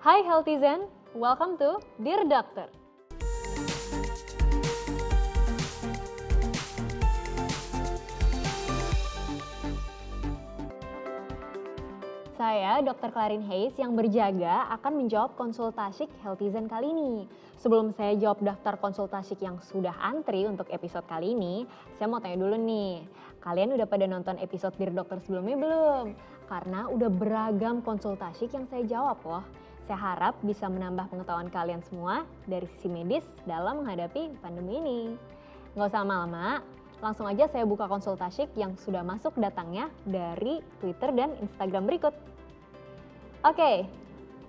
Hai Healthizen, welcome to Dear Doctor. Saya Dr. Clarin Hayes yang berjaga akan menjawab konsultasik Healthizen kali ini. Sebelum saya jawab daftar konsultasik yang sudah antri untuk episode kali ini, saya mau tanya dulu nih, kalian udah pada nonton episode Dear Doctor sebelumnya belum? Karena udah beragam konsultasik yang saya jawab loh. Saya harap bisa menambah pengetahuan kalian semua dari sisi medis dalam menghadapi pandemi ini. Nggak usah lama-lama, langsung aja saya buka konsultasik yang sudah masuk datangnya dari Twitter dan Instagram berikut. Oke,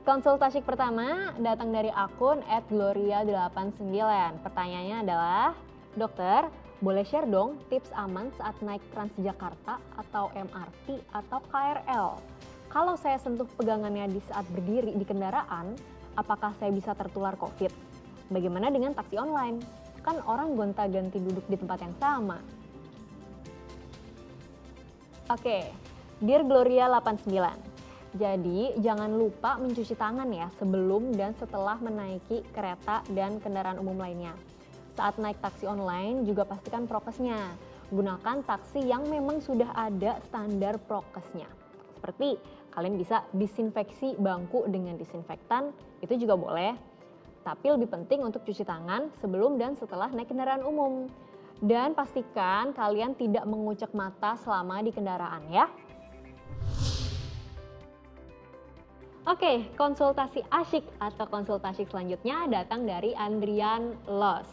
konsultasik pertama datang dari akun @gloria89. Pertanyaannya adalah, dokter, boleh share dong tips aman saat naik Transjakarta atau MRT atau KRL? Kalau saya sentuh pegangannya di saat berdiri di kendaraan, apakah saya bisa tertular COVID? Bagaimana dengan taksi online? Kan orang gonta-ganti duduk di tempat yang sama. Oke, Dear Gloria 89. Jadi jangan lupa mencuci tangan ya sebelum dan setelah menaiki kereta dan kendaraan umum lainnya. Saat naik taksi online juga pastikan prokesnya. Gunakan taksi yang memang sudah ada standar prokesnya. Seperti kalian bisa disinfeksi bangku dengan disinfektan, itu juga boleh. Tapi lebih penting untuk cuci tangan sebelum dan setelah naik kendaraan umum. Dan pastikan kalian tidak mengucek mata selama di kendaraan ya. Oke, konsultasi asyik atau konsultasi selanjutnya datang dari Andrian Los.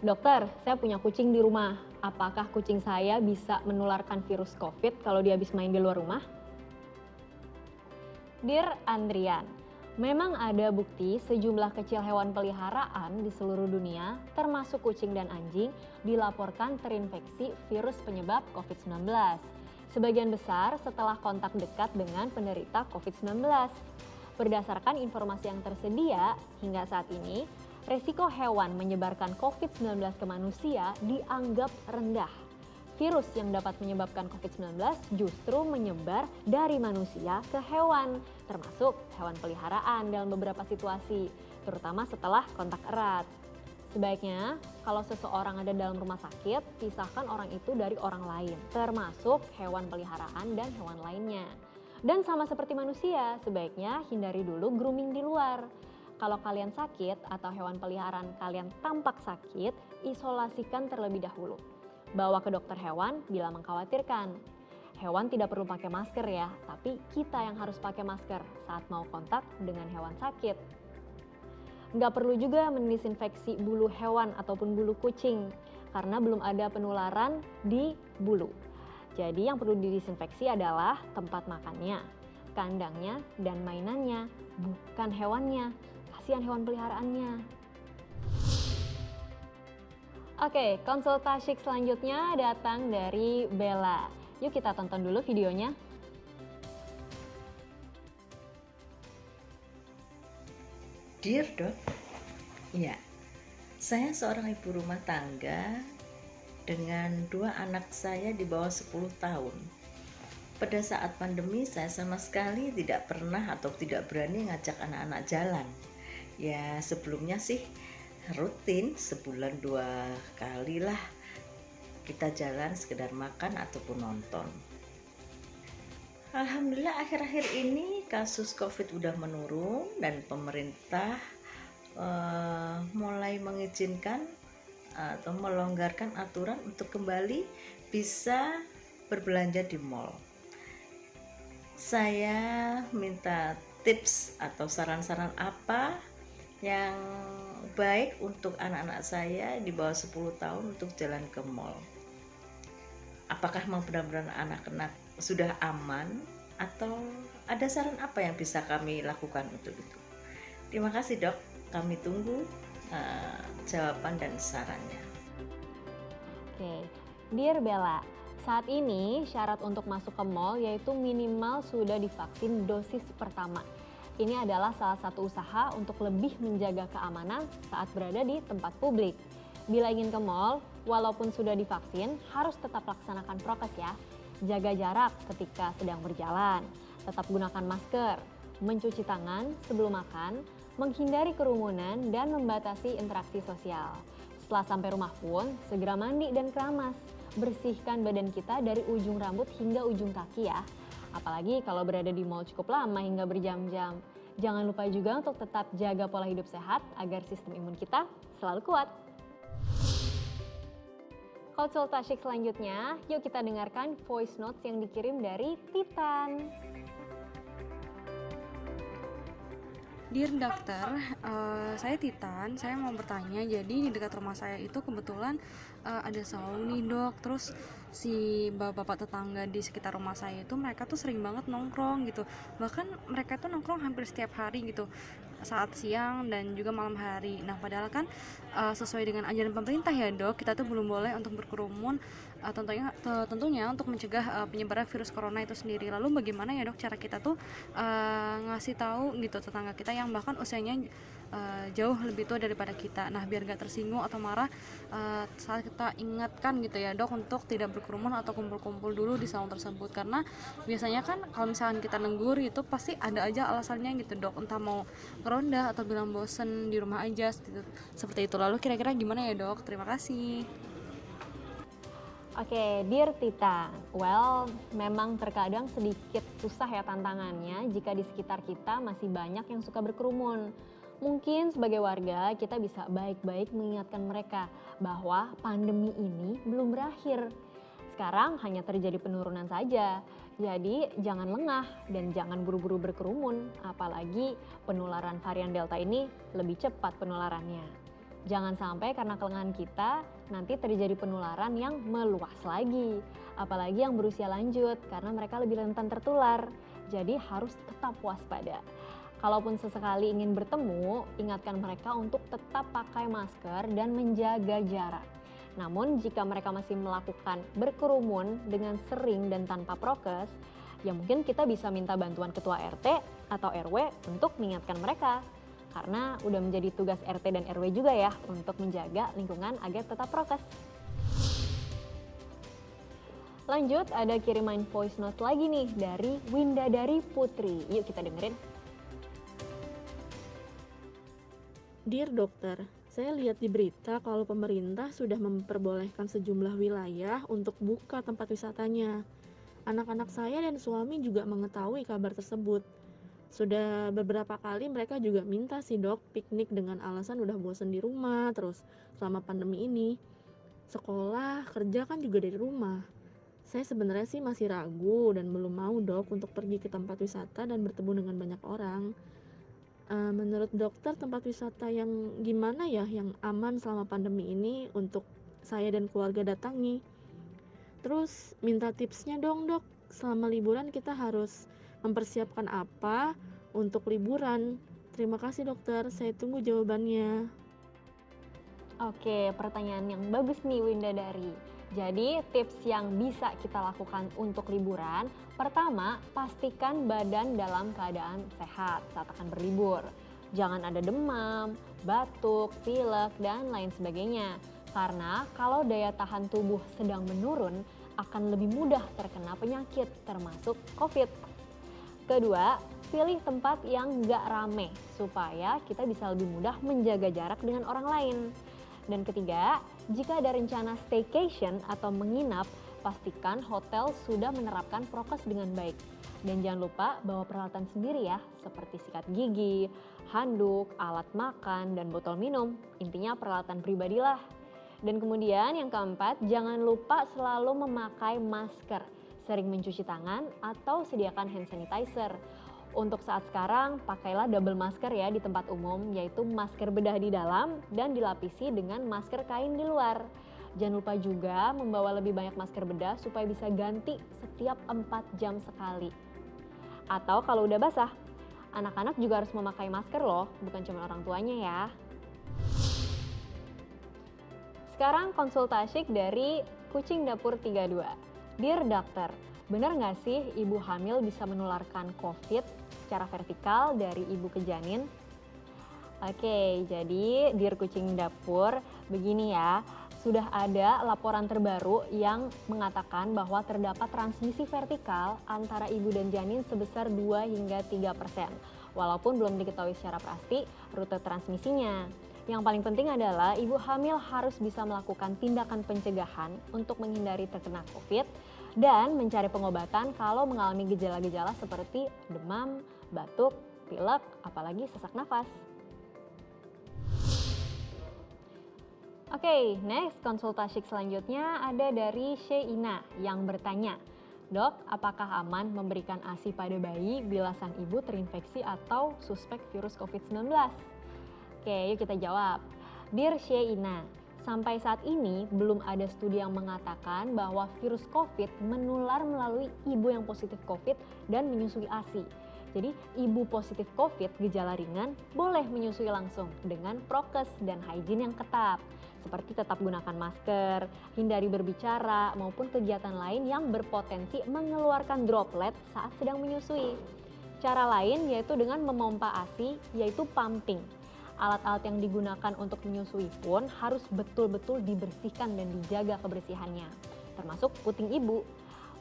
Dokter, saya punya kucing di rumah. Apakah kucing saya bisa menularkan virus COVID kalau dia habis main di luar rumah? Dear Andrian, memang ada bukti sejumlah kecil hewan peliharaan di seluruh dunia, termasuk kucing dan anjing, dilaporkan terinfeksi virus penyebab COVID-19. Sebagian besar setelah kontak dekat dengan penderita COVID-19. Berdasarkan informasi yang tersedia hingga saat ini, resiko hewan menyebarkan COVID-19 ke manusia dianggap rendah. Virus yang dapat menyebabkan COVID-19 justru menyebar dari manusia ke hewan, termasuk hewan peliharaan dalam beberapa situasi, terutama setelah kontak erat. Sebaiknya, kalau seseorang ada dalam rumah sakit, pisahkan orang itu dari orang lain, termasuk hewan peliharaan dan hewan lainnya. Dan sama seperti manusia, sebaiknya hindari dulu grooming di luar. Kalau kalian sakit atau hewan peliharaan kalian tampak sakit, isolasikan terlebih dahulu. Bawa ke dokter hewan bila mengkhawatirkan. Hewan tidak perlu pakai masker ya, tapi kita yang harus pakai masker saat mau kontak dengan hewan sakit. Nggak perlu juga mendisinfeksi bulu hewan ataupun bulu kucing, karena belum ada penularan di bulu. Jadi yang perlu didisinfeksi adalah tempat makannya, kandangnya, dan mainannya, bukan hewannya. Kasihan hewan peliharaannya. Oke, konsultasik selanjutnya datang dari Bella. Yuk kita tonton dulu videonya. Dear Dok, ya, saya seorang ibu rumah tangga dengan 2 anak saya di bawah 10 tahun. Pada saat pandemi saya sama sekali tidak pernah atau tidak berani ngajak anak-anak jalan. Ya sebelumnya sih rutin sebulan 2 kali lah kita jalan sekedar makan ataupun nonton. Alhamdulillah akhir-akhir ini kasus COVID udah menurun dan pemerintah mulai mengizinkan atau melonggarkan aturan untuk kembali bisa berbelanja di mall. Saya minta tips atau saran-saran apa yang baik untuk anak-anak saya di bawah 10 tahun untuk jalan ke mall. Apakah memang benar-benar anak-anak sudah aman atau ada saran apa yang bisa kami lakukan untuk itu? Terima kasih Dok, kami tunggu jawaban dan sarannya. Oke, Dear Bella, saat ini syarat untuk masuk ke mall yaitu minimal sudah divaksin dosis pertama. Ini adalah salah satu usaha untuk lebih menjaga keamanan saat berada di tempat publik. Bila ingin ke mall, walaupun sudah divaksin, harus tetap laksanakan prokes ya. Jaga jarak ketika sedang berjalan, tetap gunakan masker, mencuci tangan sebelum makan, menghindari kerumunan, dan membatasi interaksi sosial. Setelah sampai rumah pun, segera mandi dan keramas. Bersihkan badan kita dari ujung rambut hingga ujung kaki ya. Apalagi kalau berada di mall cukup lama hingga berjam-jam. Jangan lupa juga untuk tetap jaga pola hidup sehat agar sistem imun kita selalu kuat. Konsultasi selanjutnya, yuk kita dengarkan voice notes yang dikirim dari Titan. Dear dokter, saya Titan, saya mau bertanya, jadi di dekat rumah saya itu kebetulan ada saung nih dok, terus si bapak-bapak tetangga di sekitar rumah saya itu mereka tuh sering banget nongkrong gitu, bahkan mereka tuh nongkrong hampir setiap hari gitu, saat siang dan juga malam hari. Nah padahal kan sesuai dengan ajaran pemerintah ya dok, kita tuh belum boleh untuk berkerumun, tentunya untuk mencegah penyebaran virus corona itu sendiri. Lalu bagaimana ya dok cara kita tuh ngasih tahu gitu tetangga kita yang bahkan usianya jauh lebih tua daripada kita, nah biar gak tersinggung atau marah saat kita ingatkan gitu ya dok untuk tidak berkerumun atau kumpul-kumpul dulu di saung tersebut. Karena biasanya kan kalau misalkan kita negur itu pasti ada aja alasannya gitu dok, entah mau ngeronda atau bilang bosen di rumah aja gitu, seperti itu. Lalu kira-kira gimana ya dok? Terima kasih. Oke, Dear Titan, well memang terkadang sedikit susah ya tantangannya jika di sekitar kita masih banyak yang suka berkerumun. Mungkin sebagai warga kita bisa baik-baik mengingatkan mereka bahwa pandemi ini belum berakhir. Sekarang hanya terjadi penurunan saja, jadi jangan lengah dan jangan buru-buru berkerumun, apalagi penularan varian Delta ini lebih cepat penularannya. Jangan sampai karena kelengahan kita nanti terjadi penularan yang meluas lagi. Apalagi yang berusia lanjut karena mereka lebih rentan tertular. Jadi harus tetap waspada. Kalaupun sesekali ingin bertemu, ingatkan mereka untuk tetap pakai masker dan menjaga jarak. Namun jika mereka masih melakukan berkerumun dengan sering dan tanpa prokes, ya mungkin kita bisa minta bantuan ketua RT atau RW untuk mengingatkan mereka. Karena udah menjadi tugas RT dan RW juga ya untuk menjaga lingkungan agar tetap prokes. Lanjut, ada kiriman voice note lagi nih dari Windadari Putri. Yuk kita dengerin. Dear dokter, saya lihat di berita kalau pemerintah sudah memperbolehkan sejumlah wilayah untuk buka tempat wisatanya. Anak-anak saya dan suami juga mengetahui kabar tersebut. Sudah beberapa kali mereka juga minta sih dok piknik dengan alasan udah bosen di rumah terus selama pandemi ini. Sekolah, kerja kan juga dari rumah. Saya sebenarnya sih masih ragu dan belum mau dok untuk pergi ke tempat wisata dan bertemu dengan banyak orang. Menurut dokter tempat wisata yang gimana ya yang aman selama pandemi ini untuk saya dan keluarga datangi? Terus minta tipsnya dong dok, selama liburan kita harus mempersiapkan apa untuk liburan? Terima kasih dokter, saya tunggu jawabannya. Oke, pertanyaan yang bagus nih Windadari. Jadi tips yang bisa kita lakukan untuk liburan, pertama pastikan badan dalam keadaan sehat saat akan berlibur. Jangan ada demam, batuk, pilek, dan lain sebagainya. Karena kalau daya tahan tubuh sedang menurun, akan lebih mudah terkena penyakit termasuk COVID. Kedua, pilih tempat yang gak rame supaya kita bisa lebih mudah menjaga jarak dengan orang lain. Dan ketiga, jika ada rencana staycation atau menginap, pastikan hotel sudah menerapkan prokes dengan baik. Dan jangan lupa bawa peralatan sendiri ya, seperti sikat gigi, handuk, alat makan, dan botol minum. Intinya peralatan pribadi lah. Dan kemudian yang keempat, jangan lupa selalu memakai masker, sering mencuci tangan, atau sediakan hand sanitizer. Untuk saat sekarang, pakailah double masker ya di tempat umum, yaitu masker bedah di dalam dan dilapisi dengan masker kain di luar. Jangan lupa juga membawa lebih banyak masker bedah supaya bisa ganti setiap 4 jam sekali. Atau kalau udah basah, anak-anak juga harus memakai masker loh, bukan cuma orang tuanya ya. Sekarang konsultasi dari Kucing Dapur 32. Dear dokter, benar nggak sih ibu hamil bisa menularkan COVID secara vertikal dari ibu ke janin? Oke, jadi Dear Kucing Dapur, begini ya. sudah ada laporan terbaru yang mengatakan bahwa terdapat transmisi vertikal antara ibu dan janin sebesar 2 hingga 3%. Walaupun belum diketahui secara pasti rute transmisinya. Yang paling penting adalah ibu hamil harus bisa melakukan tindakan pencegahan untuk menghindari terkena COVID dan mencari pengobatan kalau mengalami gejala-gejala seperti demam, batuk, pilek, apalagi sesak nafas. Oke, next konsultasi selanjutnya ada dari Sheina yang bertanya, "Dok, apakah aman memberikan ASI pada bayi bila sang ibu terinfeksi atau suspek virus COVID-19?" Oke, yuk kita jawab. Dear Sheina, sampai saat ini belum ada studi yang mengatakan bahwa virus COVID menular melalui ibu yang positif COVID dan menyusui ASI. Jadi, ibu positif COVID gejala ringan boleh menyusui langsung dengan prokes dan hygiene yang ketat. Seperti tetap gunakan masker, hindari berbicara, maupun kegiatan lain yang berpotensi mengeluarkan droplet saat sedang menyusui. Cara lain yaitu dengan memompa ASI, yaitu pumping. Alat-alat yang digunakan untuk menyusui pun harus betul-betul dibersihkan dan dijaga kebersihannya, termasuk puting ibu.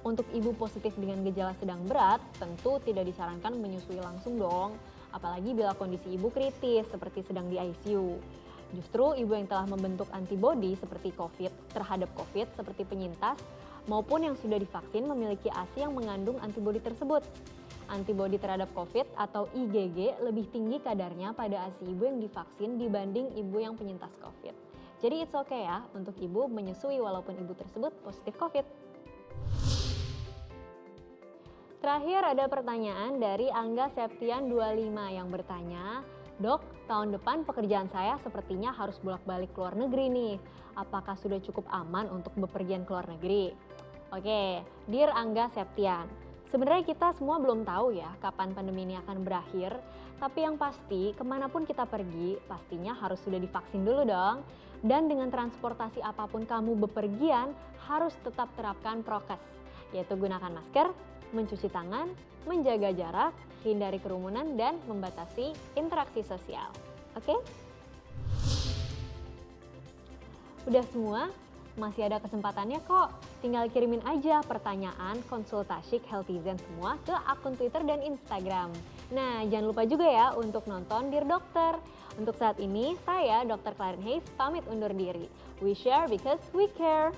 Untuk ibu positif dengan gejala sedang berat, tentu tidak disarankan menyusui langsung dong, apalagi bila kondisi ibu kritis seperti sedang di ICU. Justru ibu yang telah membentuk antibodi seperti terhadap COVID seperti penyintas maupun yang sudah divaksin memiliki ASI yang mengandung antibodi tersebut. Antibodi terhadap COVID atau IgG lebih tinggi kadarnya pada ASI ibu yang divaksin dibanding ibu yang penyintas COVID. Jadi it's okay ya untuk ibu menyusui walaupun ibu tersebut positif COVID. Terakhir ada pertanyaan dari Angga Septian 25 yang bertanya, "Dok, tahun depan pekerjaan saya sepertinya harus bolak-balik ke luar negeri nih. Apakah sudah cukup aman untuk bepergian ke luar negeri?" Oke, Dear Angga Septian, sebenarnya kita semua belum tahu ya kapan pandemi ini akan berakhir. Tapi yang pasti, kemanapun kita pergi, pastinya harus sudah divaksin dulu dong. Dan dengan transportasi apapun kamu bepergian, harus tetap terapkan prokes, yaitu gunakan masker, mencuci tangan, menjaga jarak, hindari kerumunan, dan membatasi interaksi sosial. Oke? Udah semua? Masih ada kesempatannya kok. Tinggal kirimin aja pertanyaan konsultasi Healthy Zen semua ke akun Twitter dan Instagram. Nah, jangan lupa juga ya untuk nonton Dear Dokter. Untuk saat ini, saya Dr. Clarin Hayes pamit undur diri. We share because we care.